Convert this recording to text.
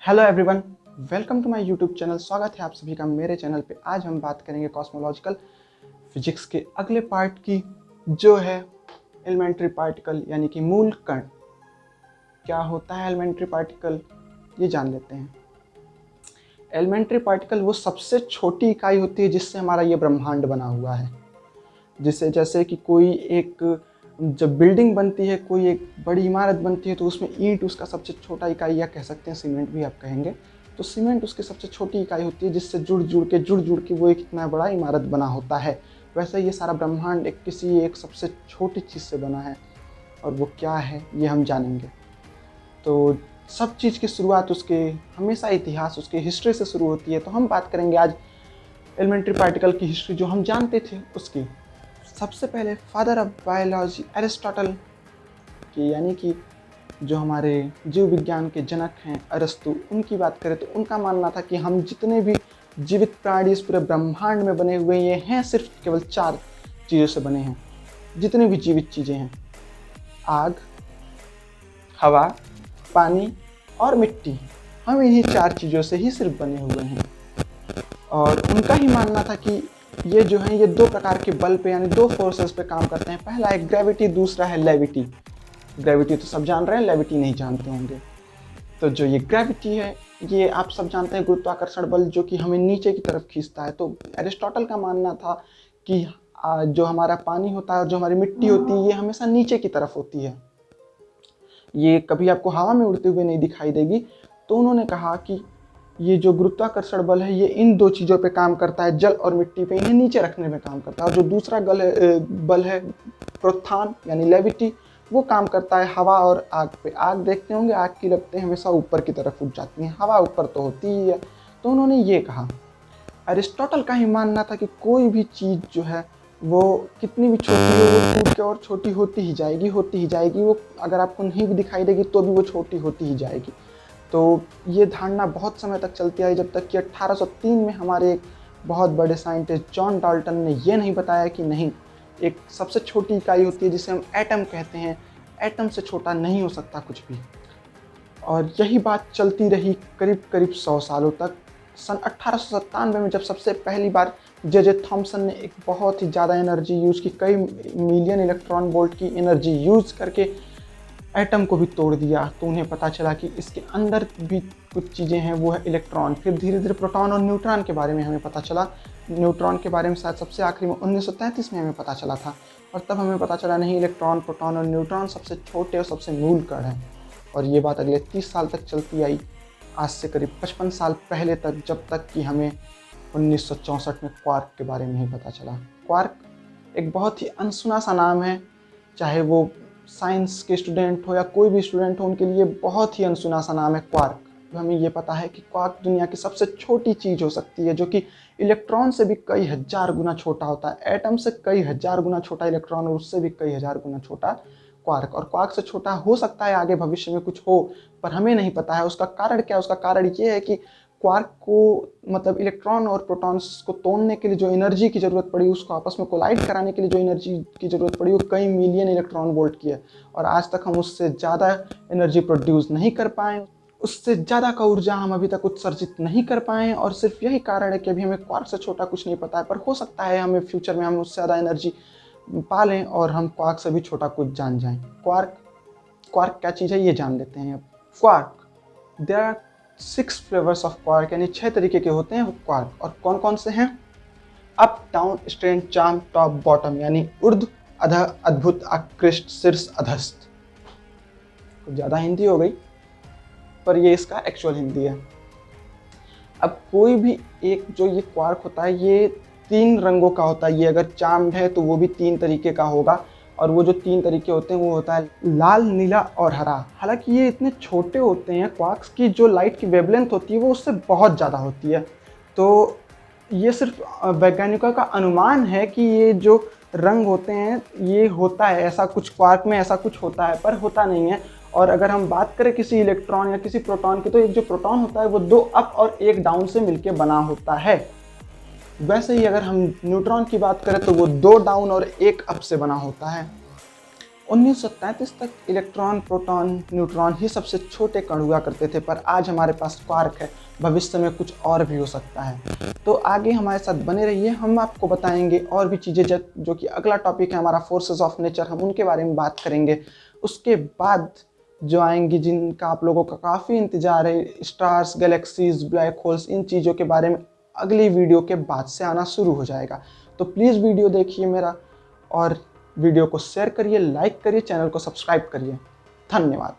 Hello everyone, welcome to my YouTube channel. स्वागत है आप सभी का मेरे चैनल पे। आज हम बात करेंगे कॉस्मोलॉजिकल फिजिक्स के अगले पार्ट की, जो है एलिमेंट्री पार्टिकल यानी कि मूल कण। क्या होता है एलिमेंट्री पार्टिकल, ये जान लेते हैं। एलिमेंट्री पार्टिकल वो सबसे छोटी इकाई होती है जिससे हमारा ये ब्रह्मांड बना हुआ है। जिससे जैसे कि कोई एक जब बिल्डिंग बनती है, कोई एक बड़ी इमारत बनती है, तो उसमें ईंट उसका सबसे छोटा इकाई, या कह सकते हैं सीमेंट भी आप कहेंगे, तो सीमेंट उसकी सबसे छोटी इकाई होती है जिससे जुड़ जुड़ के वो एक इतना बड़ा इमारत बना होता है। वैसे ये सारा ब्रह्मांड किसी एक सबसे छोटी चीज़ से बना है, और वो क्या है ये हम जानेंगे। तो सब चीज़ की शुरुआत उसके हमेशा इतिहास, उसके हिस्ट्री से शुरू होती है। तो हम बात करेंगे आज एलिमेंट्री पार्टिकल की हिस्ट्री जो हम जानते थे उसकी। सबसे पहले फादर ऑफ बायोलॉजी एरिस्टोटल की, यानी कि जो हमारे जीव विज्ञान के जनक हैं अरस्तु, उनकी बात करें तो उनका मानना था कि हम जितने भी जीवित प्राणी इस पूरे ब्रह्मांड में बने हुए ये हैं, सिर्फ केवल 4 चीज़ों से बने हैं। जितनी भी जीवित चीज़ें हैं, आग, हवा, पानी और मिट्टी, हम इन्हीं 4 चीज़ों से ही सिर्फ बने हुए हैं। और उनका ही मानना था कि ये जो है ये 2 प्रकार के बल पे, यानी 2 फोर्सेस पे काम करते हैं। पहला है ग्रेविटी, दूसरा है लेविटी। ग्रेविटी तो सब जान रहे हैं, लेविटी नहीं जानते होंगे। तो जो ये ग्रेविटी है, ये आप सब जानते हैं, गुरुत्वाकर्षण बल जो कि हमें नीचे की तरफ खींचता है। तो एरिस्टोटल का मानना था कि जो हमारा पानी होता है और जो हमारी मिट्टी होती है, ये हमेशा नीचे की तरफ होती है, ये कभी आपको हवा में उड़ते हुए नहीं दिखाई देगी। तो उन्होंने कहा कि ये जो गुरुत्वाकर्षण बल है ये इन 2 चीज़ों पे काम करता है, जल और मिट्टी पे, इन्हें नीचे रखने में काम करता है। और जो दूसरा बल है प्रोत्थान यानी लेविटी, वो काम करता है हवा और आग पे। आग देखते होंगे, आग की लगते हमेशा ऊपर की तरफ उठ जाती हैं, हवा ऊपर तो होती ही है। तो उन्होंने ये कहा। अरिस्टोटल का ही मानना था कि कोई भी चीज़ जो है वो कितनी भी छोटी हो, वो टूट के और छोटी होती ही जाएगी। वो अगर आपको नहीं भी दिखाई देगी तो भी वो छोटी होती ही जाएगी। तो ये धारणा बहुत समय तक चलती आई, जब तक कि 1803 में हमारे एक बहुत बड़े साइंटिस्ट जॉन डाल्टन ने ये नहीं बताया कि नहीं, एक सबसे छोटी इकाई होती है जिसे हम एटम कहते हैं, एटम से छोटा नहीं हो सकता कुछ भी। और यही बात चलती रही करीब 100 सालों तक। सन 1897 में जब सबसे पहली बार जे थॉमसन ने एक बहुत ही ज़्यादा एनर्जी यूज़ की, कई मिलियन इलेक्ट्रॉन वोल्ट की एनर्जी यूज़ करके एटम को भी तोड़ दिया, तो उन्हें पता चला कि इसके अंदर भी कुछ चीज़ें हैं, वो है इलेक्ट्रॉन। फिर धीरे धीरे प्रोटॉन और न्यूट्रॉन के बारे में हमें पता चला। न्यूट्रॉन के बारे में शायद सबसे आखिरी में 1933 में हमें पता चला था। और तब हमें पता चला नहीं, इलेक्ट्रॉन, प्रोटॉन और न्यूट्रॉन सबसे छोटे और सबसे मूल कण हैं। और ये बात अगले 30 साल तक चलती आई, आज से करीब 55 साल पहले तक, जब तक कि हमें 1964 में क्वार्क के बारे में ही पता चला। क्वार्क एक बहुत ही अनसुना सा नाम है, चाहे वो साइंस के स्टूडेंट हो या कोई भी स्टूडेंट हो, उनके लिए बहुत ही अनसुना सा नाम है क्वार्क। हमें ये पता है कि क्वार्क दुनिया की सबसे छोटी चीज़ हो सकती है, जो कि इलेक्ट्रॉन से भी कई हज़ार गुना छोटा होता है। एटम से कई हज़ार गुना छोटा इलेक्ट्रॉन, और उससे भी कई हज़ार गुना छोटा क्वार्क। और क्वार्क से छोटा हो सकता है आगे भविष्य में कुछ हो, पर हमें नहीं पता है। उसका कारण क्या है? उसका कारण ये है कि क्वार्क को, मतलब इलेक्ट्रॉन और प्रोटॉन्स को तोड़ने के लिए जो एनर्जी की ज़रूरत पड़ी, उसको आपस में कोलाइड कराने के लिए जो एनर्जी की ज़रूरत पड़ी, वो कई मिलियन इलेक्ट्रॉन वोल्ट की है। और आज तक हम उससे ज़्यादा एनर्जी प्रोड्यूस नहीं कर पाए, उससे ज़्यादा का ऊर्जा हम अभी तक उत्सर्जित नहीं कर पाए। और सिर्फ यही कारण है कि अभी हमें क्वार्क से छोटा कुछ नहीं पता है। पर हो सकता है हमें फ्यूचर में हम उससे ज़्यादा एनर्जी पा लें और हम क्वार्क से भी छोटा कुछ जान जाएं। क्वार्क क्या चीज़ है ये जान लेते हैं अब। Quark, there are 6 flavours of quark, यानी 6 तरीके के होते हैं वो क्वार्क। और कौन कौन से हैं? Up, down, strange, charm, top, bottom, यानी ऊर्ध्व, अधः, अद्भुत, आकृष्ट, शीर्ष, अधस्त। कुछ ज़्यादा हिंदी हो गई, पर ये इसका एक्चुअल हिंदी है। अब कोई भी एक जो ये क्वार्क होता है, ये 3 रंगों का होता है। ये अगर चार्म्ड है तो वो भी 3 तरीके का होगा। और वो जो 3 तरीके होते हैं वो होता है लाल, नीला और हरा। हालांकि ये इतने छोटे होते हैं, क्वार्क्स की जो लाइट की वेवलेंथ होती है वो उससे बहुत ज़्यादा होती है। तो ये सिर्फ वैज्ञानिकों का अनुमान है कि ये जो रंग होते हैं ये होता है ऐसा कुछ, क्वार्क में ऐसा कुछ होता है, पर होता नहीं है। और अगर हम बात करें किसी इलेक्ट्रॉन या किसी प्रोटॉन की, तो एक जो प्रोटॉन होता है वो 2 अप और 1 डाउन से मिलकर बना होता है। वैसे ही अगर हम न्यूट्रॉन की बात करें तो वो 2 डाउन और 1 अप से बना होता है। 1933 तक इलेक्ट्रॉन, प्रोटॉन, न्यूट्रॉन ही सबसे छोटे कण हुआ करते थे, पर आज हमारे पास क्वार्क है। भविष्य में कुछ और भी हो सकता है। तो आगे हमारे साथ बने रहिए, हम आपको बताएंगे और भी चीज़ें जो कि अगला टॉपिक है हमारा फोर्सेस ऑफ नेचर, हम उनके बारे में बात करेंगे। उसके बाद जो आएंगी जिनका आप लोगों का काफ़ी इंतजार है, स्टार्स, गैलेक्सीज, ब्लैक होल्स, इन चीज़ों के बारे में अगली वीडियो के बाद से आना शुरू हो जाएगा। तो प्लीज़ वीडियो देखिए मेरा, और वीडियो को शेयर करिए, लाइक करिए, चैनल को सब्सक्राइब करिए। धन्यवाद।